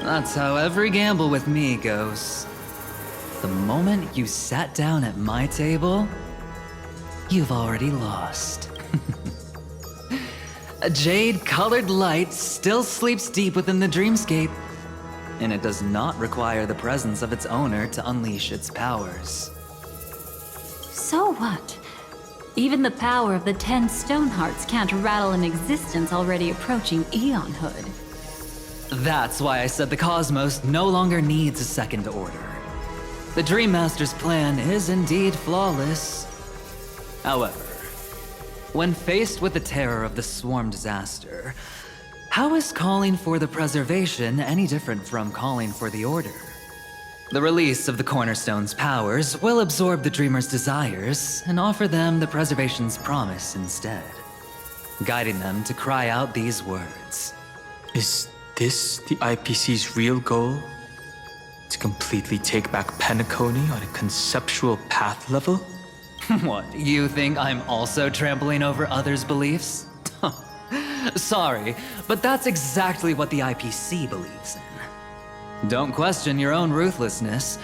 That's how every gamble with me goes. The moment you sat down at my table, you've already lost. A jade-colored light still sleeps deep within the dreamscape, and it does not require the presence of its owner to unleash its powers. So what? Even the power of the 10 stone hearts can't rattle an existence already approaching eonhood. That's why I said the cosmos no longer needs a second order. The Dream Master's plan is indeed flawless. However, when faced with the terror of the swarm disaster, how is calling for the preservation any different from calling for the order? The release of the Cornerstone's powers will absorb the Dreamer's desires and offer them the preservation's promise instead, guiding them to cry out these words. Is this the IPC's real goal? To completely take back Penacony on a conceptual path level? What, you think I'm also trampling over others' beliefs? Sorry, but that's exactly what the IPC believes in. Don't question your own ruthlessness.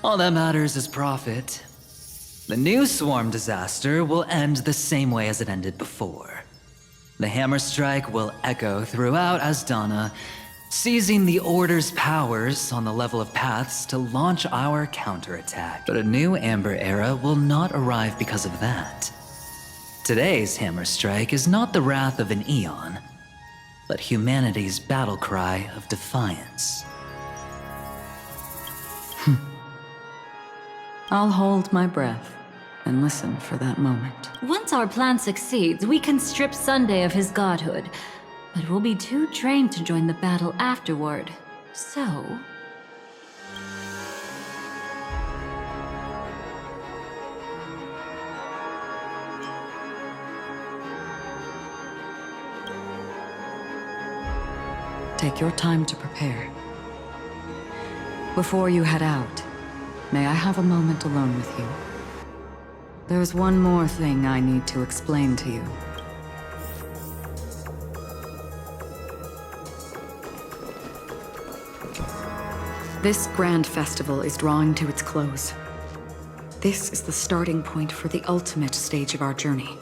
All that matters is profit. The new swarm disaster will end the same way as it ended before. The hammer strike will echo throughout Asdana, seizing the Order's powers on the level of paths to launch our counterattack. But a new Amber Era will not arrive because of that. Today's hammer strike is not the wrath of an eon, but humanity's battle cry of defiance. I'll hold my breath and listen for that moment. Once our plan succeeds, we can strip Sunday of his godhood, but we'll be too drained to join the battle afterward. So... take your time to prepare. Before you head out, may I have a moment alone with you? There's one more thing I need to explain to you. This grand festival is drawing to its close. This is the starting point for the ultimate stage of our journey.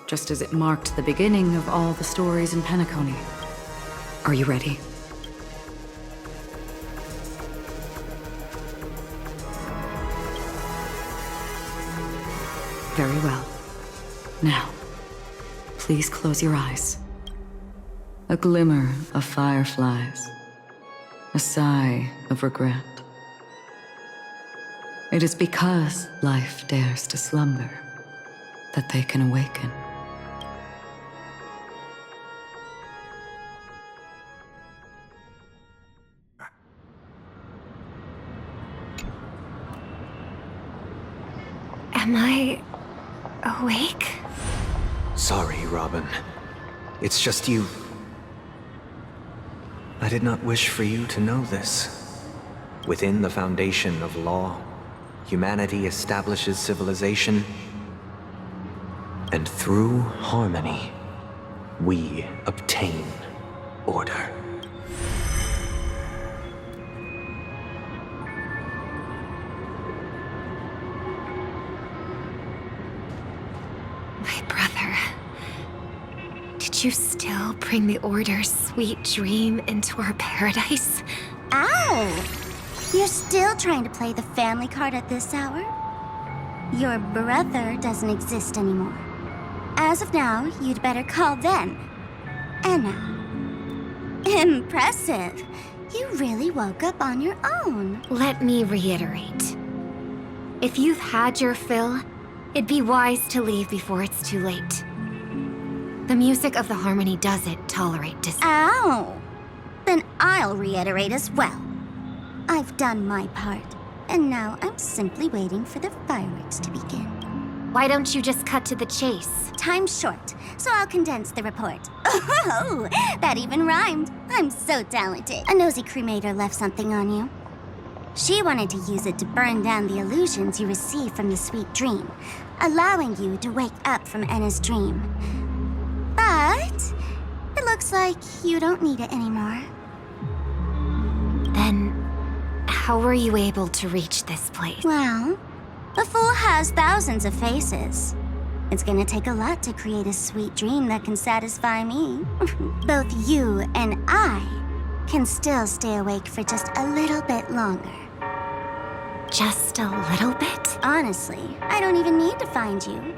Just as it marked the beginning of all the stories in Penacony. Are you ready? Very well. Now, please close your eyes. A glimmer of fireflies. A sigh of regret. It is because life dares to slumber that they can awaken. Am I awake? Sorry, Robin. It's just you. I did not wish for you to know this. Within the foundation of law, humanity establishes civilization, and through harmony, we obtain order. My brother. Did you still bring the Order's sweet dream into our paradise? Ow! You're still trying to play the family card at this hour? Your brother doesn't exist anymore. As of now, you'd better call them Anna. Impressive. You really woke up on your own. Let me reiterate. If you've had your fill, it'd be wise to leave before it's too late. The music of the harmony doesn't tolerate Ow! Then I'll reiterate as well. I've done my part, and now I'm simply waiting for the fireworks to begin. Why don't you just cut to the chase? Time's short, so I'll condense the report. Oh, that even rhymed. I'm so talented. A nosy cremator left something on you. She wanted to use it to burn down the illusions you received from the sweet dream, allowing you to wake up from Anna's dream. But it looks like you don't need it anymore. How were you able to reach this place? Well, a fool has thousands of faces. It's gonna take a lot to create a sweet dream that can satisfy me. Both you and I can still stay awake for just a little bit longer. Just a little bit? Honestly, I don't even need to find you.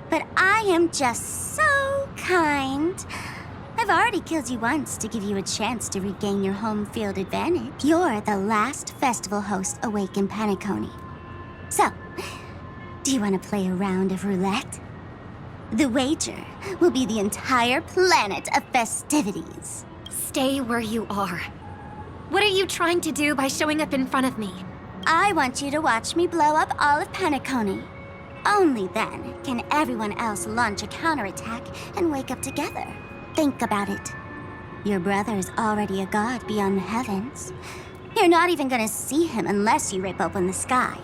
But I am just so kind. I've already killed you once to give you a chance to regain your home field advantage. You're the last festival host awake in Penacony. So, do you want to play a round of roulette? The wager will be the entire planet of festivities. Stay where you are. What are you trying to do by showing up in front of me? I want you to watch me blow up all of Penacony. Only then can everyone else launch a counterattack and wake up together. Think about it. Your brother is already a god beyond the heavens. You're not even gonna see him unless you rip open the sky.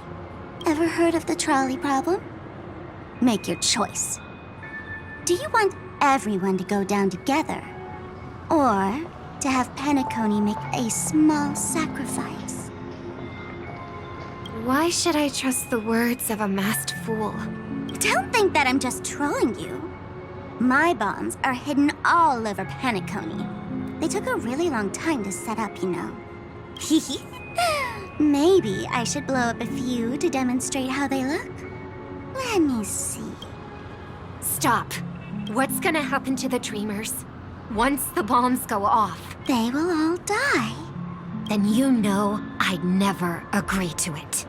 Ever heard of the trolley problem? Make your choice. Do you want everyone to go down together? Or to have Penacony make a small sacrifice? Why should I trust the words of a masked fool? Don't think that I'm just trolling you. My bombs are hidden all over Penacony. They took a really long time to set up, you know. Maybe I should blow up a few to demonstrate how they look? Let me see. Stop. What's gonna happen to the dreamers? Once the bombs go off, They will all die. then you know I'd never agree to it.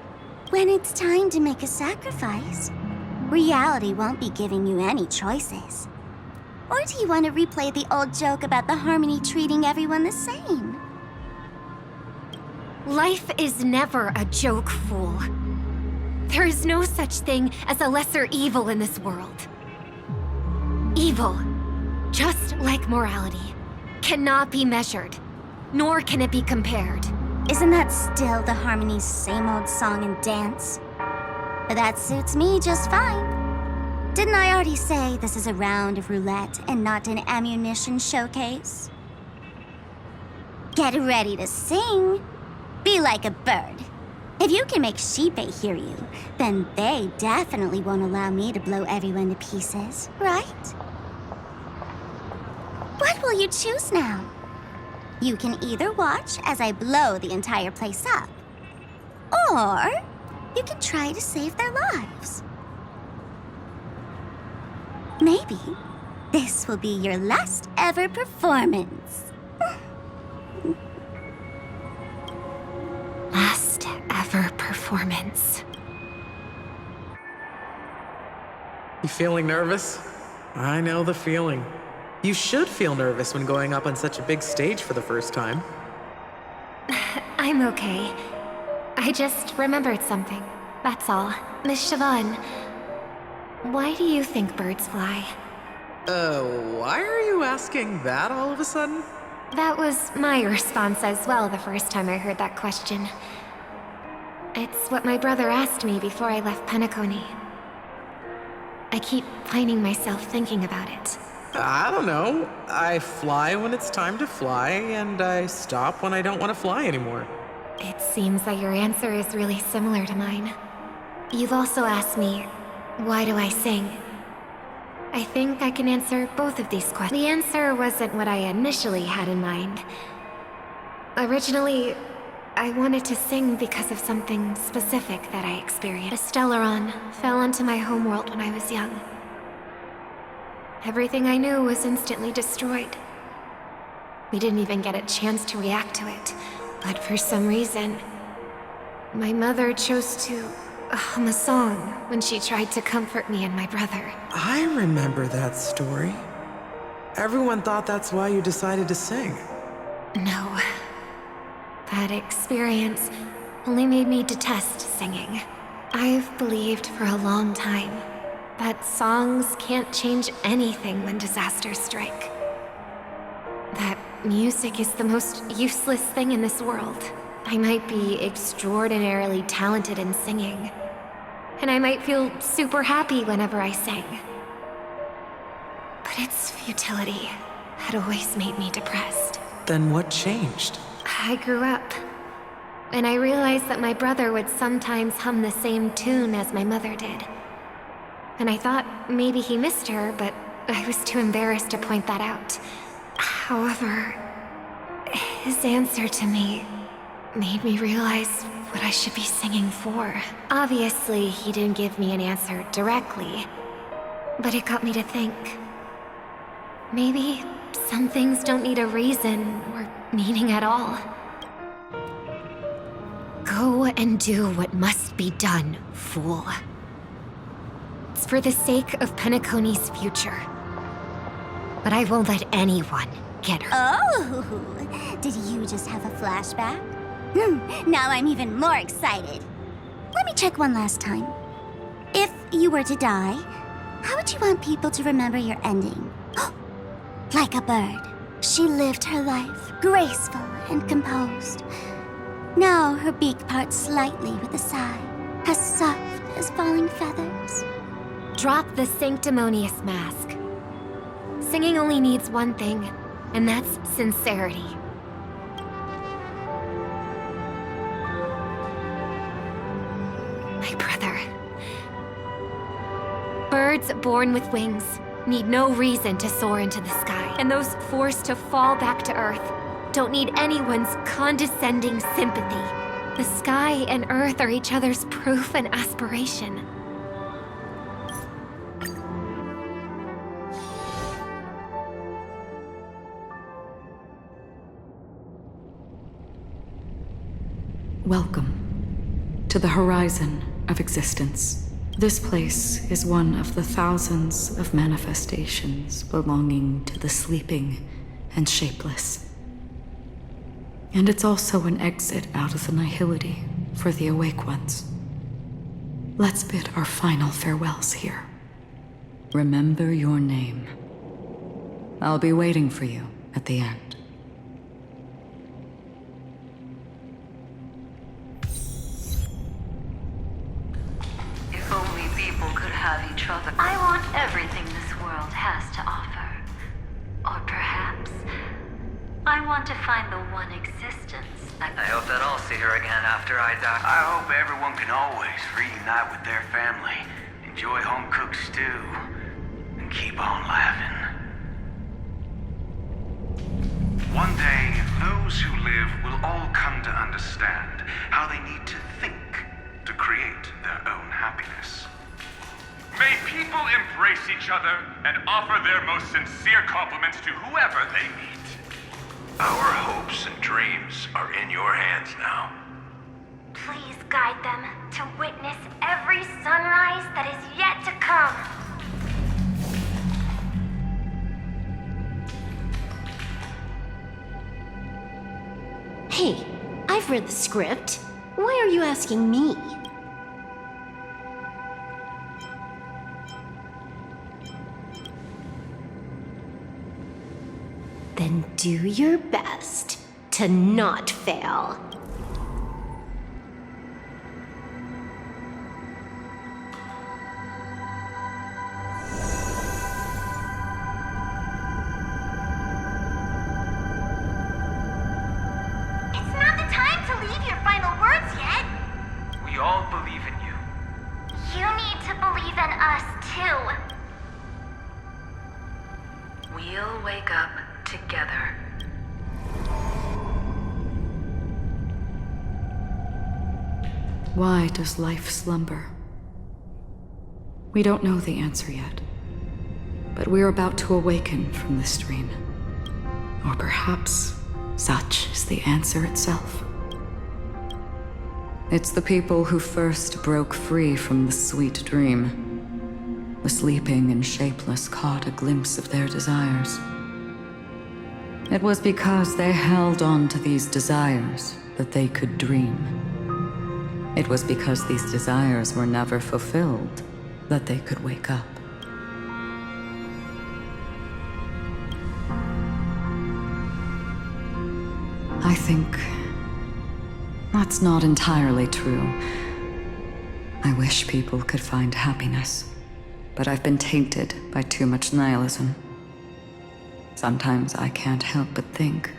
When it's time to make a sacrifice, reality won't be giving you any choices. Or do you want to replay the old joke about the Harmony treating everyone the same? Life is never a joke, fool. There is no such thing as a lesser evil in this world. Evil, just like morality, cannot be measured, nor can it be compared. Isn't that still the Harmony's same old song and dance? But that suits me just fine. Didn't I already say this is a round of roulette and not an ammunition showcase? Get ready to sing. Be like a bird. If you can make Shippei hear you, then they definitely won't allow me to blow everyone to pieces, right? What will you choose now? You can either watch as I blow the entire place up, or you can try to save their lives. Maybe this will be your last ever performance. Last ever performance. You feeling nervous? I know the feeling. You should feel nervous when going up on such a big stage for the first time. I'm okay. I just remembered something. That's all. Miss Siobhan, why do you think birds fly? Why are you asking that all of a sudden? That was my response as well the first time I heard that question. It's what my brother asked me before I left Penacony. I keep finding myself thinking about it. I don't know. I fly when it's time to fly, and I stop when I don't want to fly anymore. It seems that your answer is really similar to mine. You've also asked me, why do I sing? I think I can answer both of these questions. The answer wasn't what I initially had in mind. Originally, I wanted to sing because of something specific that I experienced. A Stellaron fell onto my homeworld when I was young. Everything I knew was instantly destroyed. We didn't even get a chance to react to it, but for some reason, my mother chose to hum a song when she tried to comfort me and my brother. I remember that story. Everyone thought that's why you decided to sing. No. That experience only made me detest singing. I've believed for a long time that songs can't change anything when disasters strike. That music is the most useless thing in this world. I might be extraordinarily talented in singing, and I might feel super happy whenever I sing. But its futility had always made me depressed. Then what changed? I grew up. and I realized that my brother would sometimes hum the same tune as my mother did. And I thought maybe he missed her, but I was too embarrassed to point that out. However, his answer to me made me realize what I should be singing for. Obviously, he didn't give me an answer directly, but it got me to think. Maybe some things don't need a reason or meaning at all. Go and do what must be done, fool. It's for the sake of Penacony's future. But I won't let anyone get her. Oh, did you just have a flashback? Now I'm even more excited. Let me check one last time. If you were to die, how would you want people to remember your ending? Like a bird, she lived her life, graceful and composed. Now her beak parts slightly with a sigh, as soft as falling feathers. Drop the sanctimonious mask. Singing only needs one thing, and that's sincerity. My brother. Birds born with wings need no reason to soar into the sky, and those forced to fall back to Earth don't need anyone's condescending sympathy. The sky and Earth are each other's proof and aspiration. Welcome to the horizon of existence. This place is one of the thousands of manifestations belonging to the sleeping and shapeless. And it's also an exit out of the nihility for the awake ones. Let's bid our final farewells here. Remember your name. I'll be waiting for you at the end. Each other. I want everything this world has to offer. Or perhaps, I want to find the one existence that... I hope that I'll see her again after I die. I hope everyone can always reunite with their family, enjoy home-cooked stew, and keep on laughing. One day, those who live will all come to understand how they need to think to create their own happiness. May people embrace each other and offer their most sincere compliments to whoever they meet. Our hopes and dreams are in your hands now. Please guide them to witness every sunrise that is yet to come. Hey, I've read the script. Why are you asking me? Then do your best to not fail. It's not the time to leave your final words yet. We all believe in you. You need to believe in us, too. We'll wake up together. Why does life slumber? We don't know the answer yet, but we're about to awaken from this dream. Or perhaps such is the answer itself. It's the people who first broke free from the sweet dream. The sleeping and shapeless caught a glimpse of their desires. It was because they held on to these desires that they could dream. It was because these desires were never fulfilled that they could wake up. I think that's not entirely true. I wish people could find happiness, but I've been tainted by too much nihilism. Sometimes I can't help but think,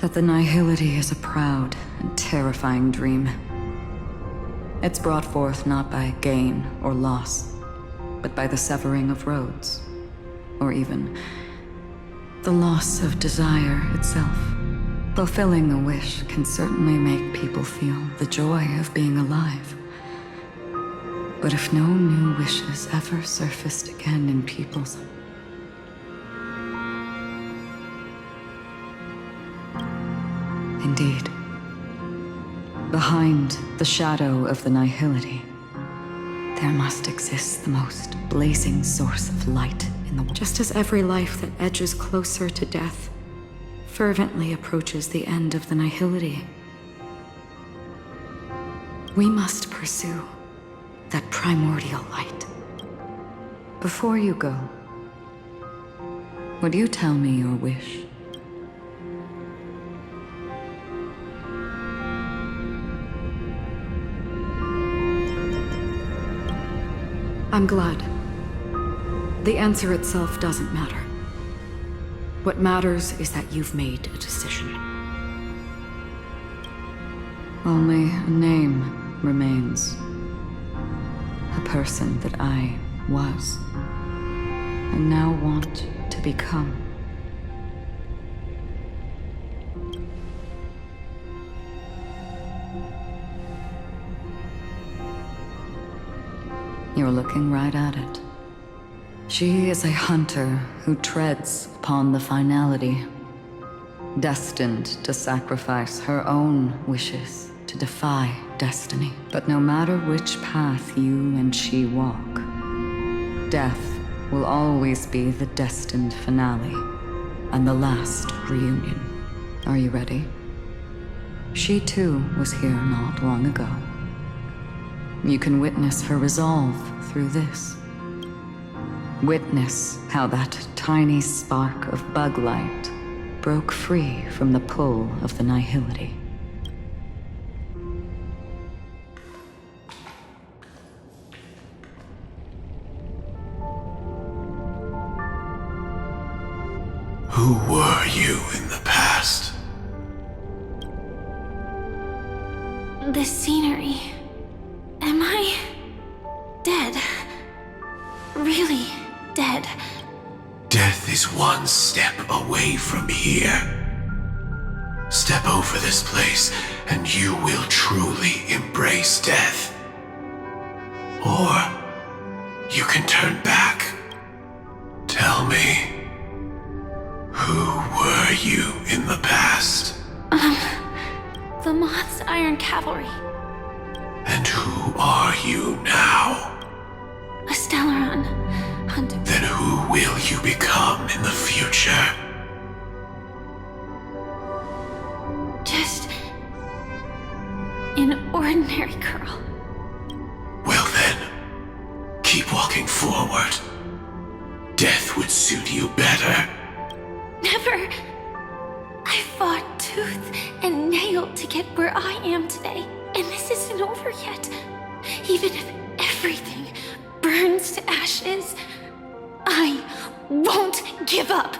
That the nihility is a proud and terrifying dream. It's brought forth not by gain or loss, but by the severing of roads, or even the loss of desire itself. Fulfilling a wish can certainly make people feel the joy of being alive. But if no new wishes ever surfaced again in people's... Indeed. Behind the shadow of the nihility, there must exist the most blazing source of light in the world. Just as every life that edges closer to death fervently approaches the end of the nihility, we must pursue that primordial light. Before you go, would you tell me your wish? I'm glad. The answer itself doesn't matter. What matters is that you've made a decision. Only a name remains. A person that I was, and now want to become. You're looking right at it. She is a hunter who treads upon the finality, destined to sacrifice her own wishes to defy destiny. But no matter which path you and she walk, death will always be the destined finale and the last reunion. Are you ready? She too was here not long ago. You can witness her resolve through this. Witness how that tiny spark of bug light broke free from the pull of the nihility. Who were you in the past? The scenery. Am I dead? Really dead? Death is one step away from here. Step over this place, and you will truly embrace death. Or you can turn back. Tell me, who were you in the past? The Moth's Iron Cavalry. And who are you now? A Stellaron hunter. Then who will you become in the future? Just an ordinary girl. Well then, keep walking forward. Death would suit you better. Never. I fought tooth and nail to get where I am today, and this isn't over yet. Even if everything burns to ashes, I won't give up.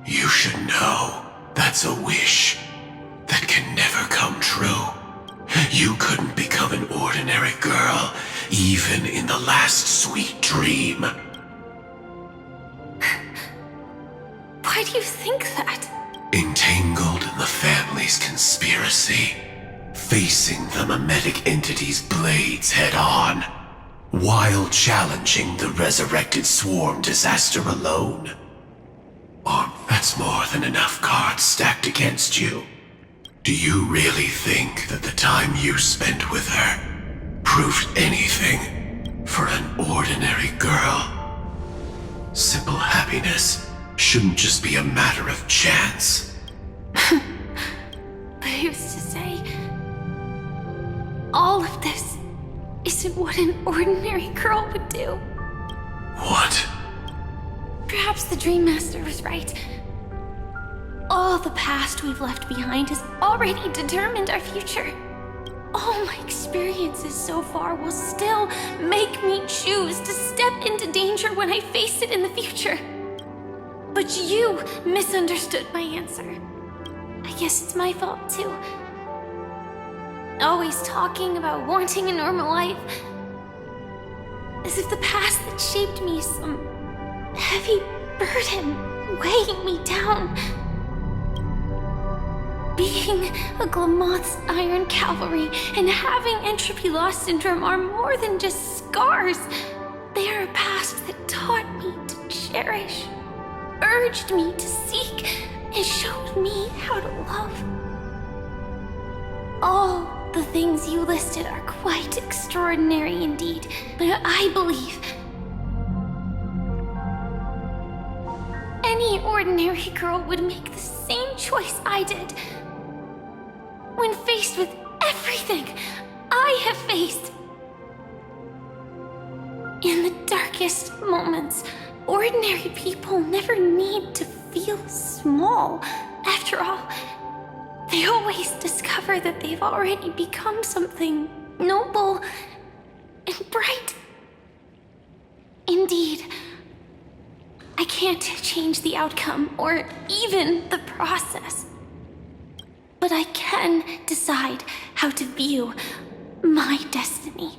You should know that's a wish that can never come true. You couldn't become an ordinary girl, even in the last sweet dream. Why do you think that? Entangled in the family's conspiracy, facing the mimetic entity's blades head-on, while challenging the resurrected swarm disaster alone. Oh, that's more than enough cards stacked against you. Do you really think that the time you spent with her proved anything for an ordinary girl? Simple happiness shouldn't just be a matter of chance. But who's to say all of this isn't what an ordinary girl would do? What? Perhaps the Dream Master was right. All the past we've left behind has already determined our future. All my experiences so far will still make me choose to step into danger when I face it in the future. But you misunderstood my answer. I guess it's my fault too. Always talking about wanting a normal life. As if the past that shaped me is some heavy burden weighing me down. Being a Glamoth's Iron Cavalry and having Entropy Loss Syndrome are more than just scars. They are a past that taught me to cherish, urged me to seek, and showed me how to love. All the things you listed are quite extraordinary indeed, but I believe any ordinary girl would make the same choice I did. When faced with everything I have faced. In the darkest moments, ordinary people never need to feel small. After all, they always discover that they've already become something noble and bright. Indeed, I can't change the outcome or even the process. But I can decide how to view my destiny.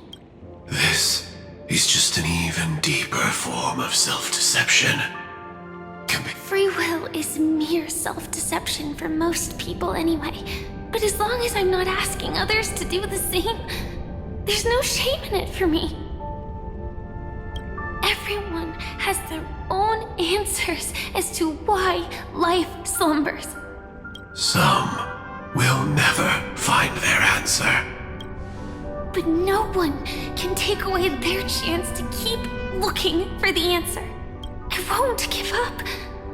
This is just an even deeper form of self-deception. Free will is mere self-deception for most people anyway. But as long as I'm not asking others to do the same, there's no shame in it for me. Everyone has their own answers as to why life slumbers. Some will never find their answer. But no one can take away their chance to keep looking for the answer. I won't give up,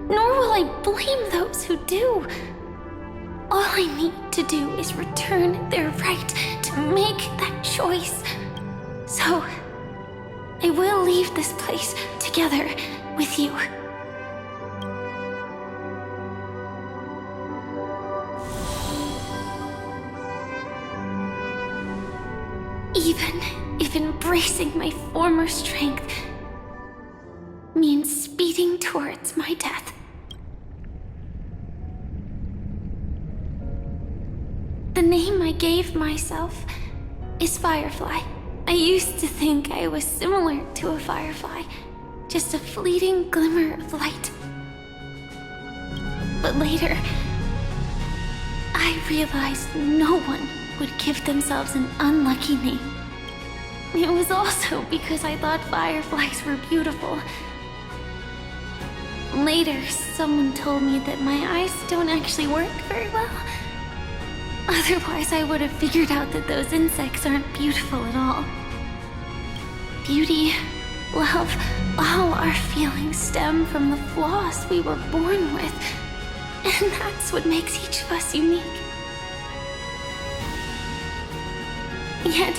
nor will I blame those who do. All I need to do is return their right to make that choice. So, I will leave this place together with you. Even if embracing my former strength means speeding towards my death. The name I gave myself is Firefly. I used to think I was similar to a firefly, just a fleeting glimmer of light. But later, I realized no one would give themselves an unlucky name. It was also because I thought fireflies were beautiful. Later, someone told me that my eyes don't actually work very well. Otherwise, I would have figured out that those insects aren't beautiful at all. Beauty, love, all our feelings stem from the flaws we were born with. And that's what makes each of us unique. Yet,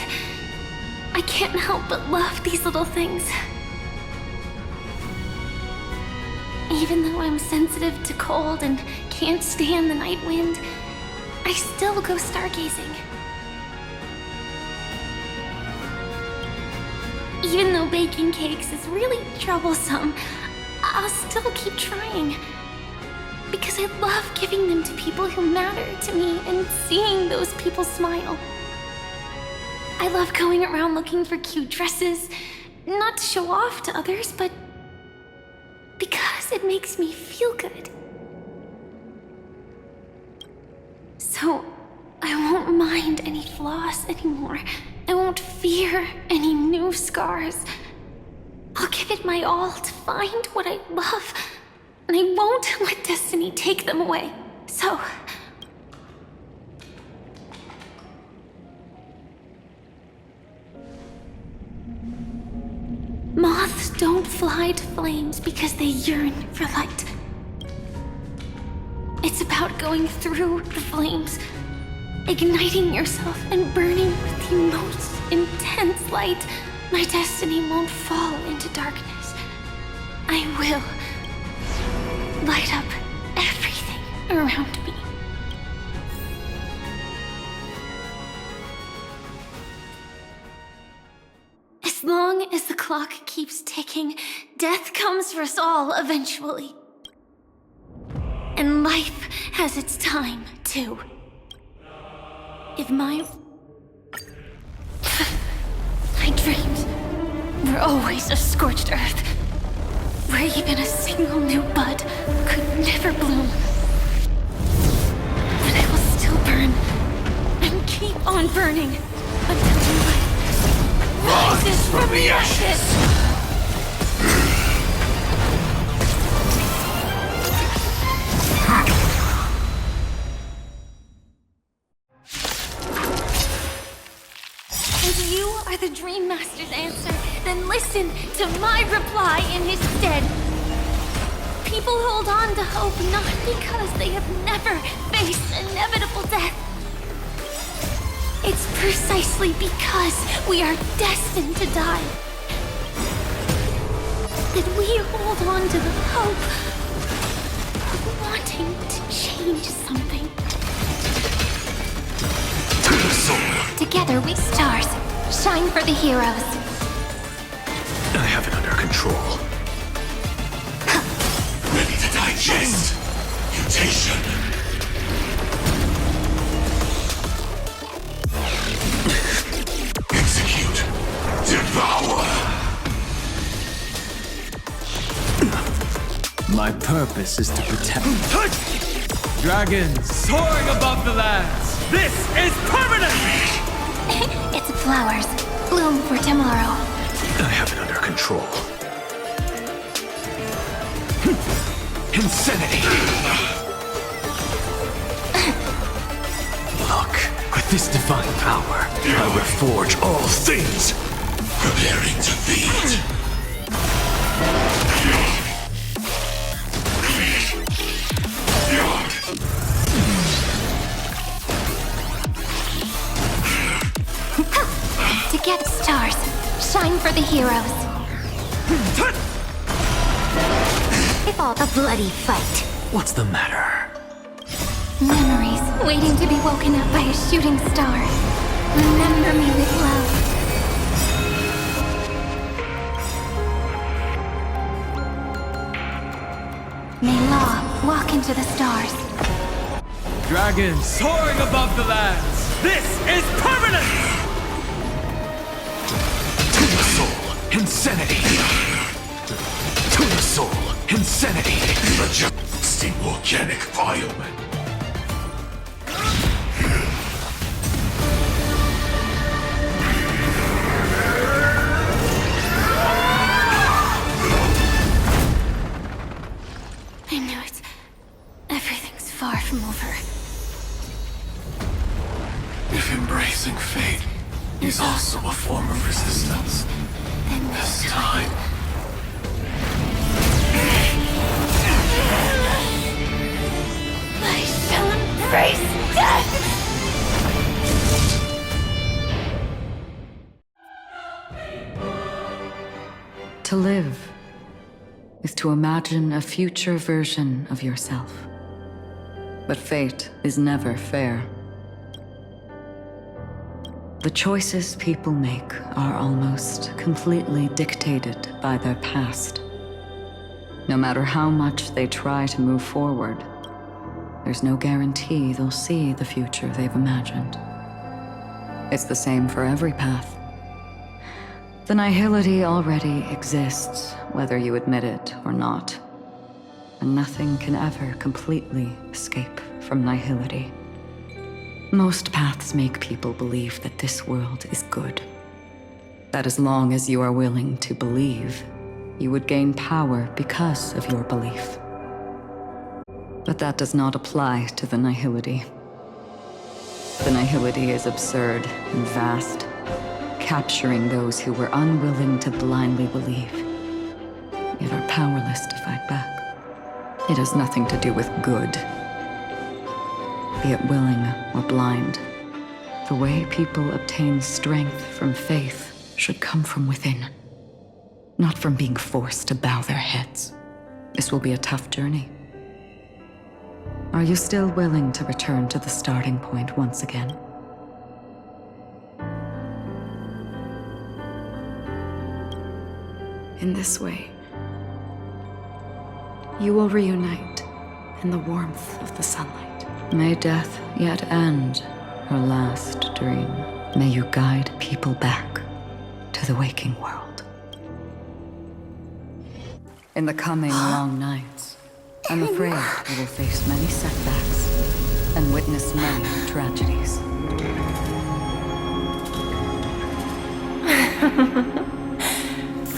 I can't help but love these little things. Even though I'm sensitive to cold and can't stand the night wind, I still go stargazing. Even though baking cakes is really troublesome, I'll still keep trying. Because I love giving them to people who matter to me and seeing those people smile. I love going around looking for cute dresses, not to show off to others, but because it makes me feel good. So, I won't mind any flaws anymore. I won't fear any new scars. I'll give it my all to find what I love, and I won't let destiny take them away. So, moths don't fly to flames because they yearn for light. It's about going through the flames, igniting yourself and burning with the most intense light. My destiny won't fall into darkness. I will light up everything around me. As long as the clock keeps ticking, death comes for us all eventually. And life has its time, too. too. If my dreams were always a scorched earth, where even a single new bud could never bloom, then I will still burn and keep on burning until the light rises from the ashes. If you are the Dream Master's answer, then listen to my reply in his stead. People hold on to hope not because they have never faced inevitable death. It's precisely because we are destined to die that we hold on to the hope of wanting to change something. Together we stars shine for the heroes. I have it under control. Ready to digest. Mutation. Execute. Devour. My purpose is to protect. Dragons soaring above the lands. This is permanent! It's flowers. Bloom for tomorrow. I have it under control. Insanity! Look, with this divine power, I reforge all things. Preparing to feed. Together, stars, shine for the heroes. If all the bloody fight. What's the matter? Memories waiting to be woken up by a shooting star. Remember me with love. May Law walk into the stars. Dragons soaring above the lands. This is permanent! Insanity! To the soul, insanity! Adjusting organic bioman. I knew it. Everything's far from over. If embracing fate is also a form of resistance, this time. I shall embrace death! To live is to imagine a future version of yourself. But fate is never fair. The choices people make are almost completely dictated by their past. No matter how much they try to move forward, there's no guarantee they'll see the future they've imagined. It's the same for every path. The nihility already exists, whether you admit it or not. And nothing can ever completely escape from nihility. Most paths make people believe that this world is good. That as long as you are willing to believe, you would gain power because of your belief. But that does not apply to the nihility. The nihility is absurd and vast, capturing those who were unwilling to blindly believe, yet are powerless to fight back. It has nothing to do with good. Be it willing or blind, the way people obtain strength from faith should come from within, not from being forced to bow their heads. This will be a tough journey. Are you still willing to return to the starting point once again? In this way, you will reunite in the warmth of the sunlight. May death yet end her last dream. May you guide people back to the waking world. In the coming long nights, I'm afraid we will face many setbacks and witness many tragedies.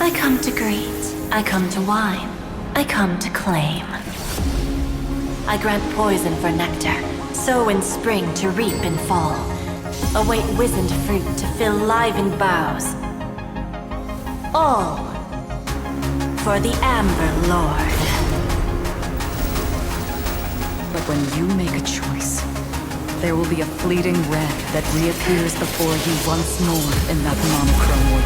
I come to greet, I come to wine, I come to claim. I grant poison for nectar, sow in spring to reap in fall. Await wizened fruit to fill livened boughs. All for the Amber Lord. But when you make a choice, there will be a fleeting red that reappears before you once more in that monochrome world.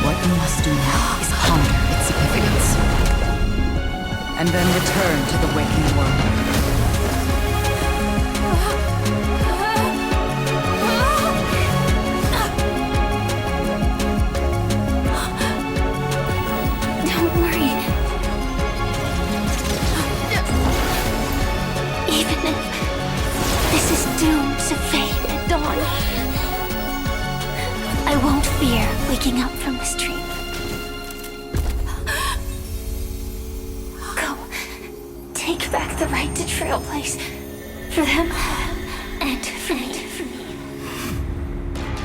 What you must do now is ponder its significance, and then return to the waking world. Doomed to fade at dawn. I won't fear waking up from this dream. Go. Take back the right to Trailblaze. For them and for me.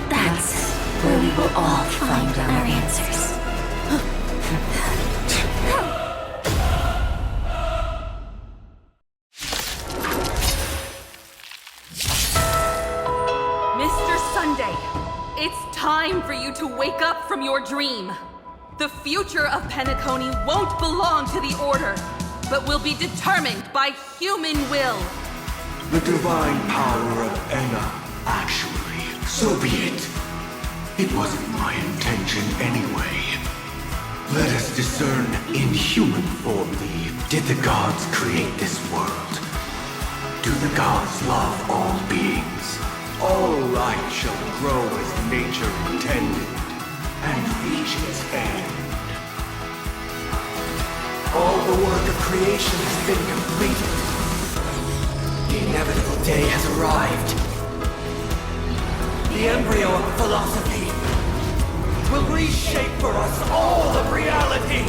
That's where we will all find our answers. Time for you to wake up from your dream. The future of Penacony won't belong to the Order, but will be determined by human will. The divine power of Enna, actually. So be it. It wasn't my intention anyway. Let us discern in human form did the gods create this world? Do the gods love all beings? All life shall grow as nature intended, and reach its end. All the work of creation has been completed. The inevitable day has arrived. The embryo of philosophy will reshape for us all of reality.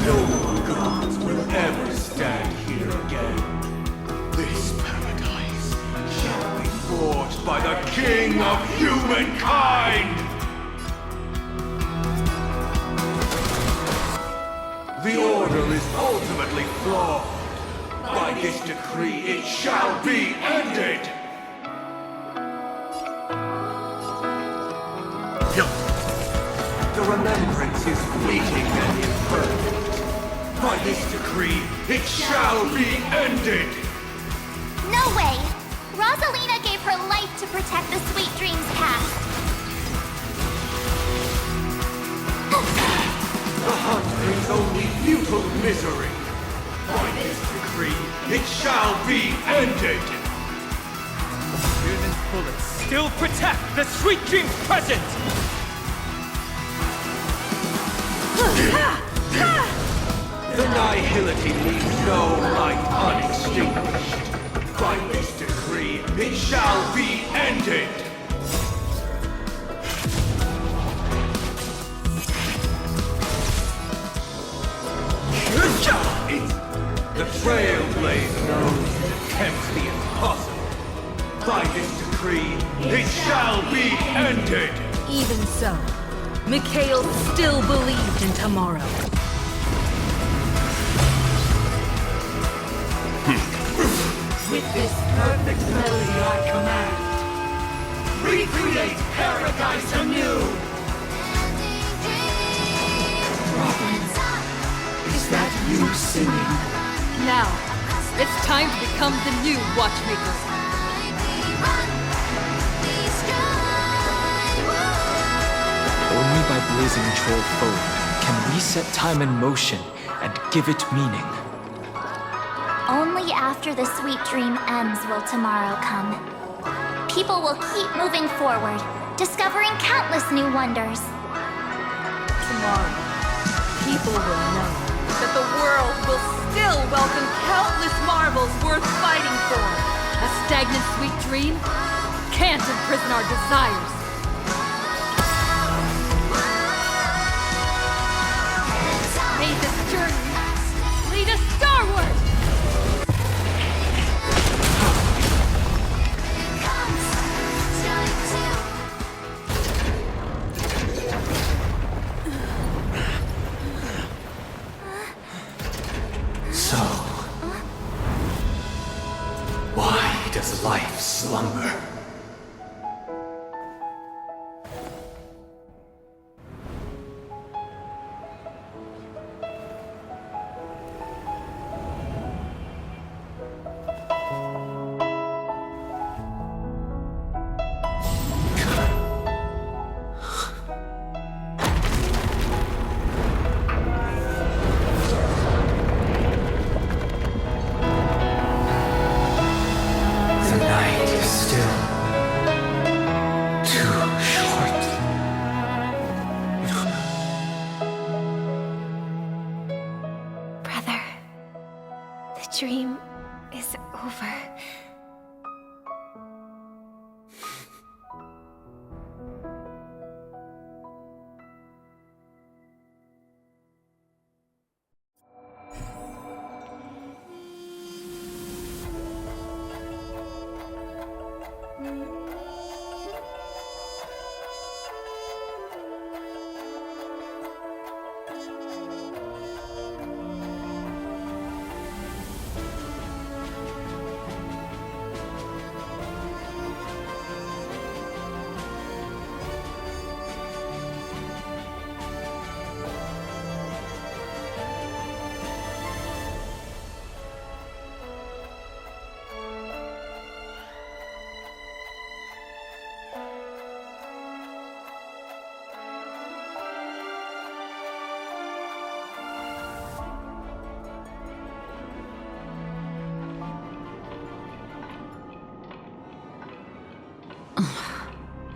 No more gods will ever stand here again. This paradise shall be forged by the King of humankind! The Order is ultimately flawed. By this decree, it shall be ended! The remembrance is fleeting and imperfect. By this decree, it shall be ended! No way! Rosalina gave her life to protect the sweet dreams past. The hunt brings only futile misery. By this decree, it shall be ended! Raven's bullets still protect the sweet dreams present! The nihility leaves no light unextinguished. By this decree, it shall be ended! The Trailblaze knows it attempts the impossible. By this decree, it shall be ended! Even so, Mikhail still believed in tomorrow. With this perfect melody I command, recreate paradise anew! Robin, is that you singing? Now, it's time to become the new Watchmaker. Only by blazing Troll forward can we set time in motion and give it meaning. Only after the sweet dream ends will tomorrow come. People will keep moving forward, discovering countless new wonders. Tomorrow, people will know that the world will still welcome countless marvels worth fighting for. A stagnant sweet dream can't imprison our desires. May this journey lead us starward! So, why does life slumber? Dream is over.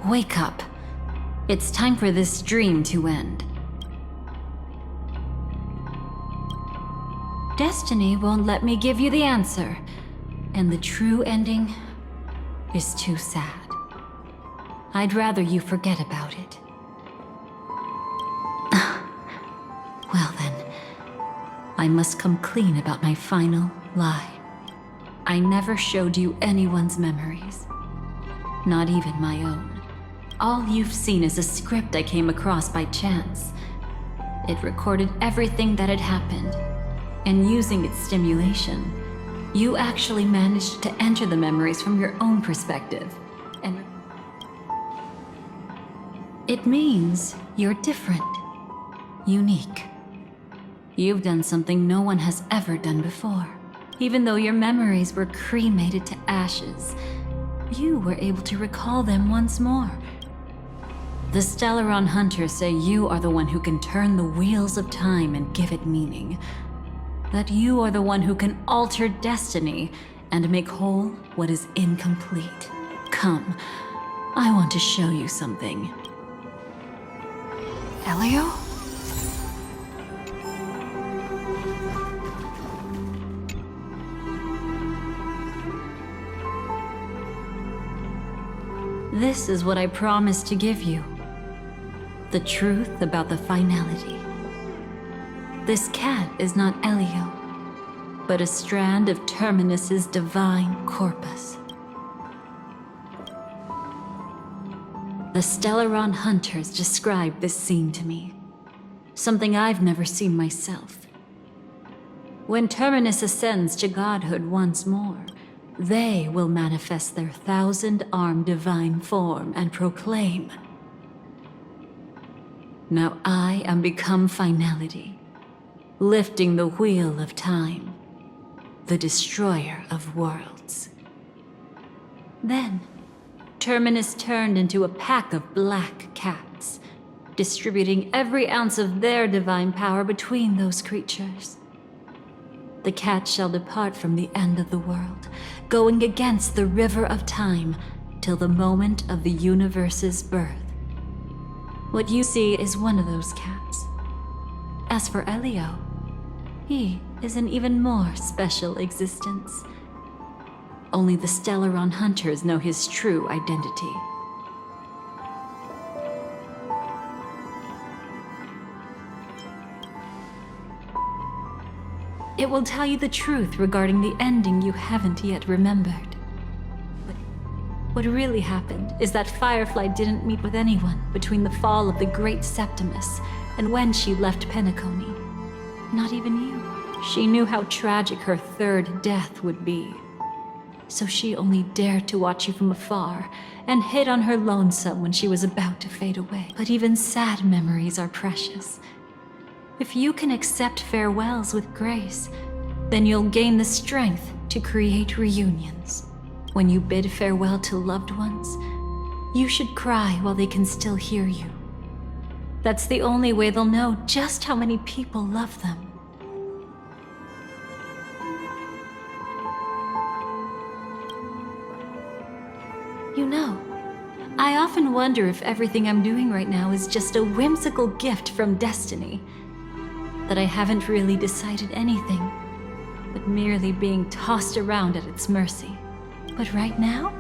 Wake up. It's time for this dream to end. Destiny won't let me give you the answer, and the true ending is too sad. I'd rather you forget about it. Well then, I must come clean about my final lie. I never showed you anyone's memories, not even my own. All you've seen is a script I came across by chance. It recorded everything that had happened, and using its stimulation, you actually managed to enter the memories from your own perspective. And it means you're different, unique. You've done something no one has ever done before. Even though your memories were cremated to ashes, you were able to recall them once more. The Stellaron Hunters say you are the one who can turn the wheels of time and give it meaning. That you are the one who can alter destiny and make whole what is incomplete. Come, I want to show you something. Elio? This is what I promised to give you. The truth about the finality. This cat is not Elio, but a strand of Terminus's divine corpus. The Stellaron Hunters described this scene to me, something I've never seen myself. When Terminus ascends to godhood once more, they will manifest their 1,000-armed divine form and proclaim, "Now I am become finality, lifting the wheel of time, the destroyer of worlds." Then, Terminus turned into a pack of black cats, distributing every ounce of their divine power between those creatures. The cat shall depart from the end of the world, going against the river of time, till the moment of the universe's birth. What you see is one of those cats. As for Elio, he is an even more special existence. Only the Stellaron hunters know his true identity. It will tell you the truth regarding the ending you haven't yet remembered. But what really happened is that Firefly didn't meet with anyone between the fall of the Great Septimus and when she left Penacony. Not even you. She knew how tragic her third death would be. So she only dared to watch you from afar and hid on her lonesome when she was about to fade away. But even sad memories are precious. If you can accept farewells with grace, then you'll gain the strength to create reunions. When you bid farewell to loved ones, you should cry while they can still hear you. That's the only way they'll know just how many people love them. You know, I often wonder if everything I'm doing right now is just a whimsical gift from destiny. That I haven't really decided anything, but merely being tossed around at its mercy. But right now,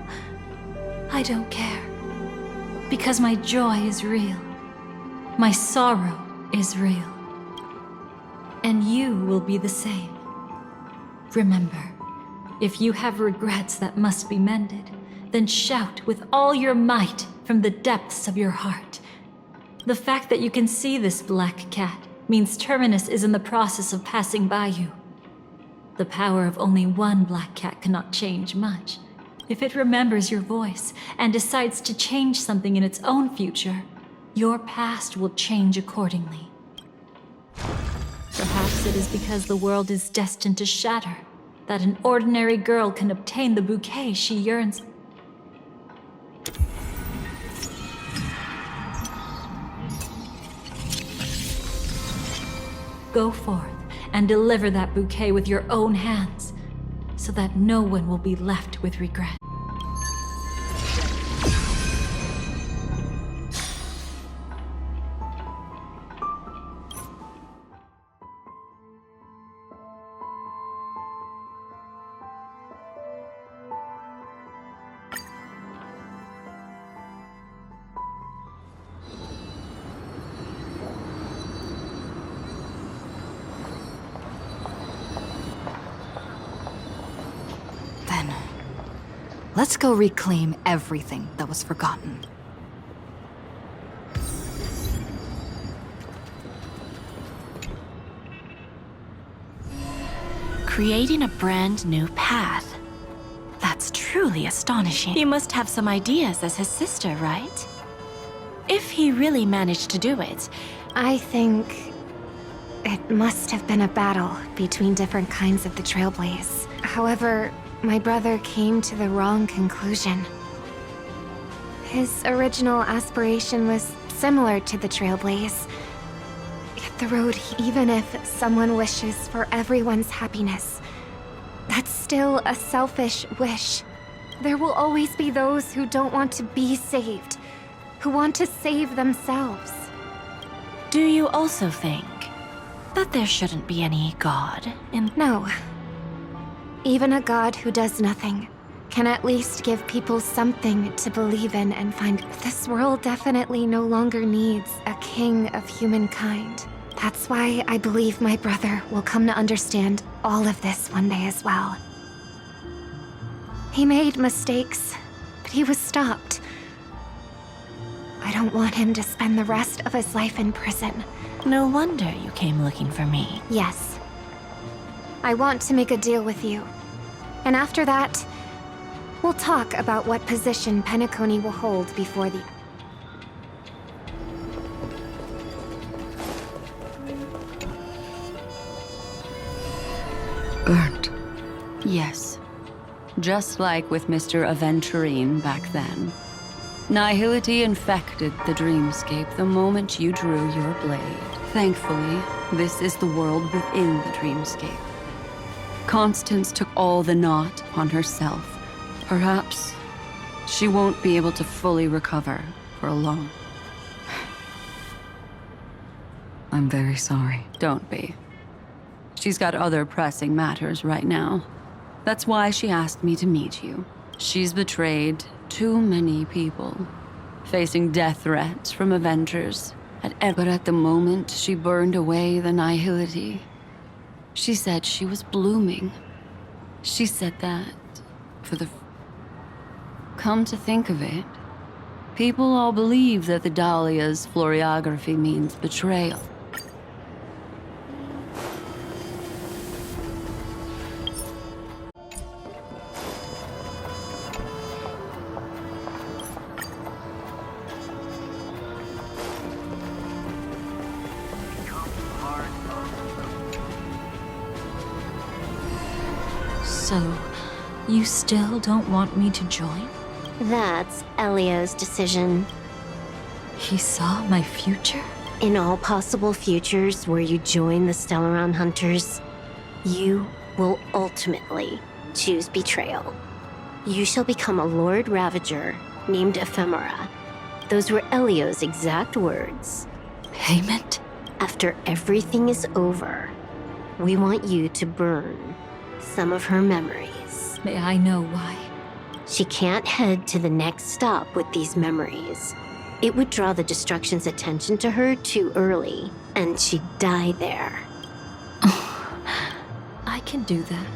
I don't care. Because my joy is real. My sorrow is real. And you will be the same. Remember, if you have regrets that must be mended, then shout with all your might from the depths of your heart. The fact that you can see this black cat means Terminus is in the process of passing by you. The power of only one black cat cannot change much. If it remembers your voice and decides to change something in its own future, your past will change accordingly. Perhaps it is because the world is destined to shatter that an ordinary girl can obtain the bouquet she yearns. Go forth and deliver that bouquet with your own hands, so that no one will be left with regret. Let's go reclaim everything that was forgotten. Creating a brand new path. That's truly astonishing. He must have some ideas as his sister, right? If he really managed to do it. I think it must have been a battle between different kinds of the Trailblaze. However, my brother came to the wrong conclusion. His original aspiration was similar to the Trailblaze. Yet the road, even if someone wishes for everyone's happiness, that's still a selfish wish. There will always be those who don't want to be saved, who want to save themselves. Do you also think that there shouldn't be any God in— No. Even a god who does nothing can at least give people something to believe in and find. This world definitely no longer needs a king of humankind. That's why I believe my brother will come to understand all of this one day as well. He made mistakes, but he was stopped. I don't want him to spend the rest of his life in prison. No wonder you came looking for me. Yes. I want to make a deal with you. And after that, we'll talk about what position Penacony will hold before the— Burnt. Yes. Just like with Mr. Aventurine back then. Nihility infected the dreamscape the moment you drew your blade. Thankfully, this is the world within the dreamscape. Constance took all the knot upon herself. Perhaps she won't be able to fully recover for a long. I'm very sorry. Don't be. She's got other pressing matters right now. That's why she asked me to meet you. She's betrayed too many people, facing death threats from Avengers. But at the moment she burned away the nihility, she said she was blooming. She said that for the... Come to think of it, people all believe that the Dahlia's floriography means betrayal. So, you still don't want me to join? That's Elio's decision. He saw my future? In all possible futures where you join the Stellaron Hunters, you will ultimately choose betrayal. You shall become a Lord Ravager named Ephemera. Those were Elio's exact words. Payment? After everything is over, we want you to burn some of her memories. May I know why? She can't head to the next stop with these memories. It would draw the Destruction's attention to her too early, and she'd die there. I can do that.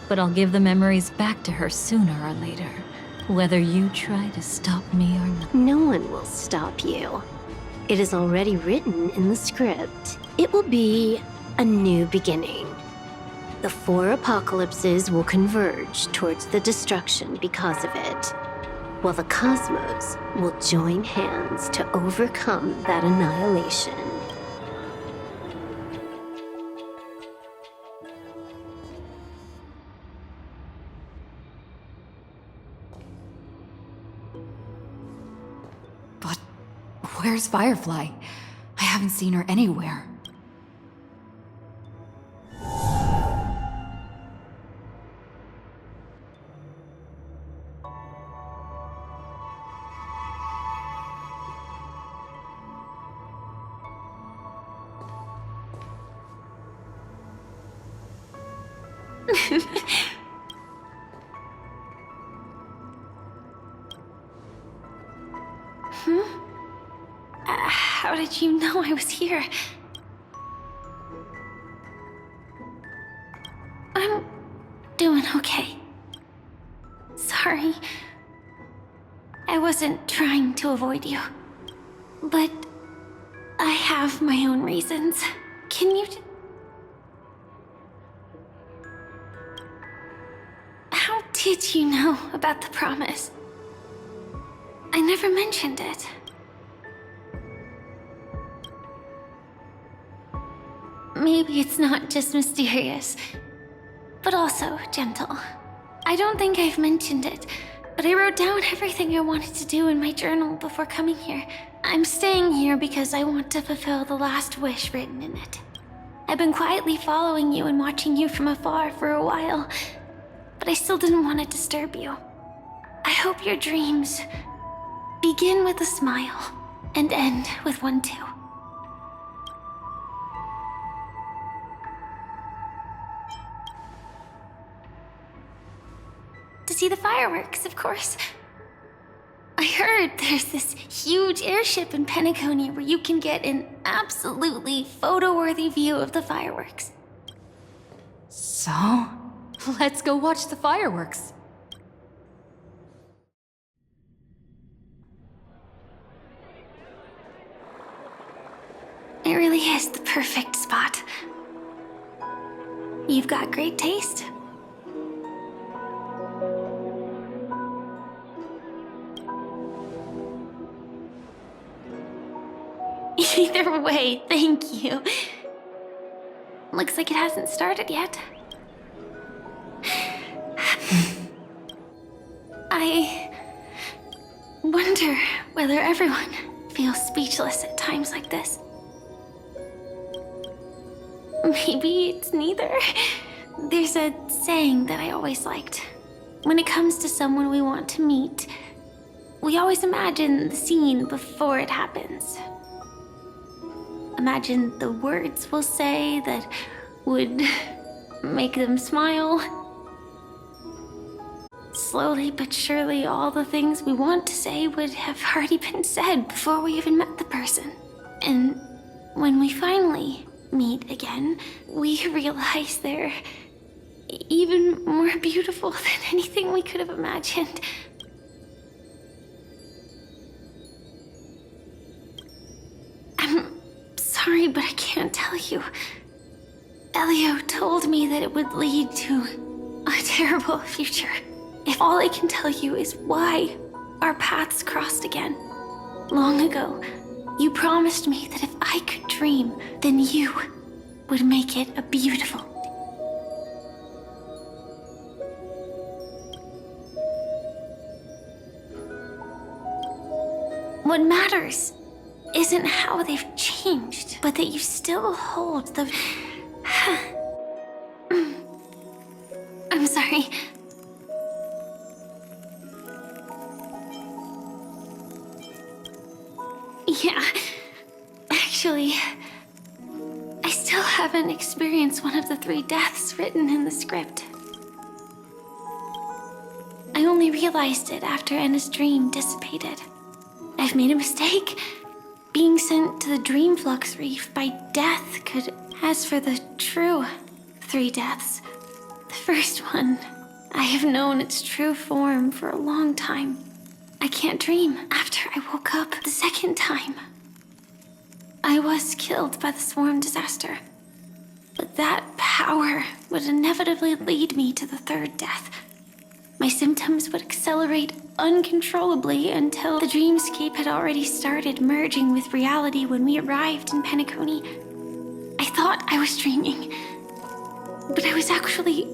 But I'll give the memories back to her sooner or later, whether you try to stop me or not. No one will stop you. It is already written in the script. It will be a new beginning. The 4 apocalypses will converge towards the destruction because of it, while the cosmos will join hands to overcome that annihilation. But where's Firefly? I haven't seen her anywhere. How did you know I was here? I'm doing okay. Sorry. I wasn't trying to avoid you. But I have my own reasons. Can you... How did you know about the promise? I never mentioned it. Maybe it's not just mysterious, but also gentle. I don't think I've mentioned it, but I wrote down everything I wanted to do in my journal before coming here. I'm staying here because I want to fulfill the last wish written in it. I've been quietly following you and watching you from afar for a while, but I still didn't want to disturb you. I hope your dreams begin with a smile and end with one too. To see the fireworks, of course. I heard there's this huge airship in Penacony where you can get an absolutely photo-worthy view of the fireworks. So, let's go watch the fireworks. It really is the perfect spot. You've got great taste. Either way, thank you. Looks like it hasn't started yet. I wonder whether everyone feels speechless at times like this. Maybe it's neither. There's a saying that I always liked. When it comes to someone we want to meet, we always imagine the scene before it happens. Imagine the words we'll say that would make them smile. Slowly but surely, all the things we want to say would have already been said before we even met the person. And when we finally meet again, we realize they're even more beautiful than anything we could have imagined. I'm sorry, but I can't tell you. Elio told me that it would lead to a terrible future. If all I can tell you is why our paths crossed again. Long ago, you promised me that if I could dream, then you would make it a beautiful. What matters isn't how they've changed, but that you still hold the... I'm sorry. Yeah, actually, I still haven't experienced one of the 3 deaths written in the script. I only realized it after Anna's dream dissipated. I've made a mistake. Being sent to the Dream Flux Reef by death could... As for the true 3 deaths, the first one, I have known its true form for a long time. I can't dream. After I woke up the second time, I was killed by the swarm disaster. But that power would inevitably lead me to the 3rd death. My symptoms would accelerate uncontrollably until the dreamscape had already started merging with reality when we arrived in Penacony. I thought I was dreaming, but I was actually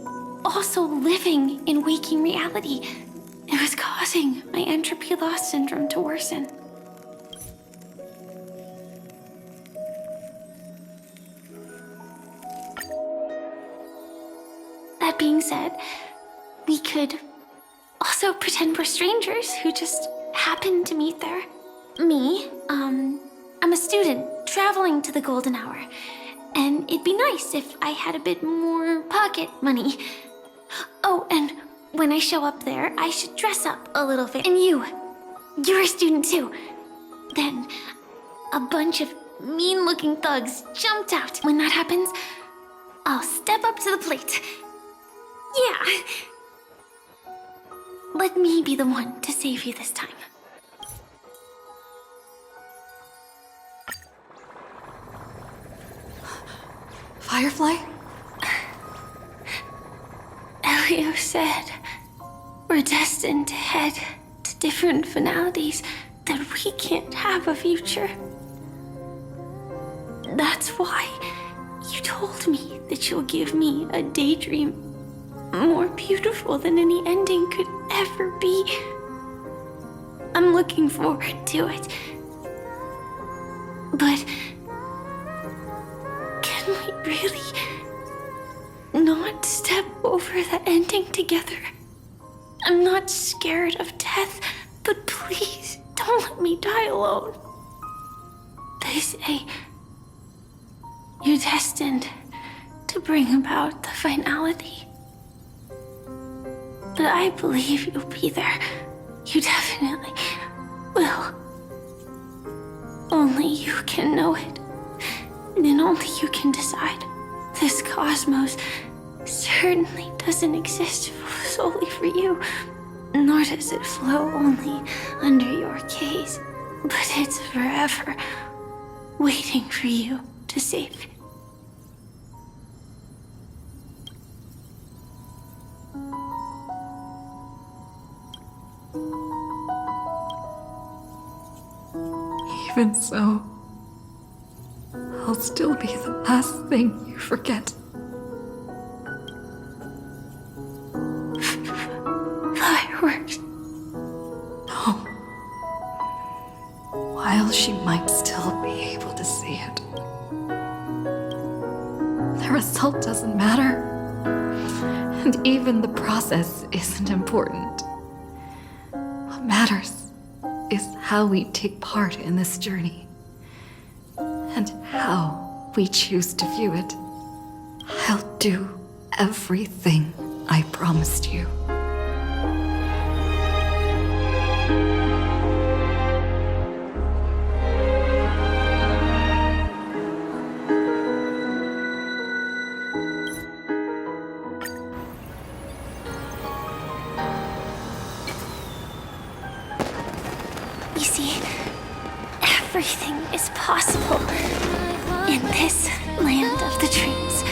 also living in waking reality. It was causing my entropy loss syndrome to worsen. That being said, we could also pretend we're strangers who just happened to meet there. Me, I'm a student traveling to the Golden Hour, and it'd be nice if I had a bit more pocket money. Oh, and when I show up there, I should dress up a little bit. And you're a student too. Then a bunch of mean-looking thugs jumped out. When that happens, I'll step up to the plate. Yeah. Let me be the one to save you this time. Firefly? Elio said we're destined to head to different finalities, that we can't have a future. That's why you told me that you'll give me a daydream more beautiful than any ending could ever be. I'm looking forward to it. But can we really not step over the ending together? I'm not scared of death, but please don't let me die alone. They say you're destined to bring about the finality. But I believe you'll be there. You definitely will. Only you can know it. And only you can decide. This cosmos certainly doesn't exist solely for you, nor does it flow only under your gaze, but it's forever waiting for you to save it. Even so, I'll still be the last thing you forget. Fireworks. No. While she might still be able to see it, the result doesn't matter. And even the process isn't important. What matters is how we take part in this journey. And how we choose to view it. I'll do everything I promised you. You see, everything is possible in this land of the dreams.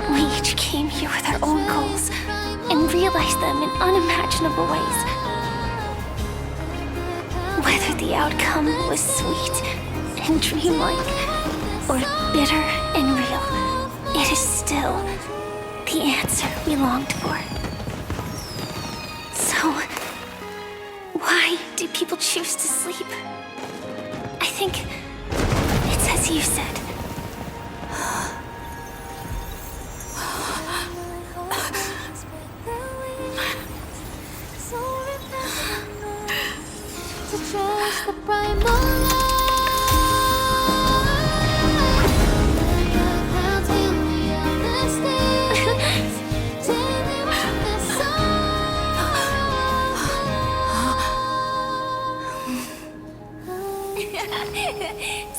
We each came here with our own goals and realized them in unimaginable ways. Whether the outcome was sweet and dreamlike or bitter and real, it is still the answer we longed for. So, why do people choose to sleep? I think it's as you said.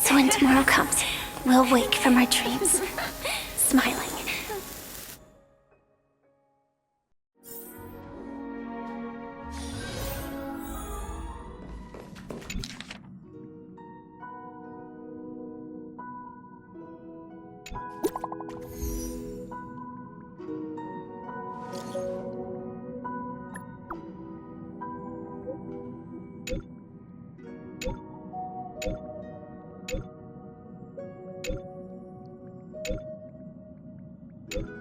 So when tomorrow comes, we'll wake from our dreams, smiling. you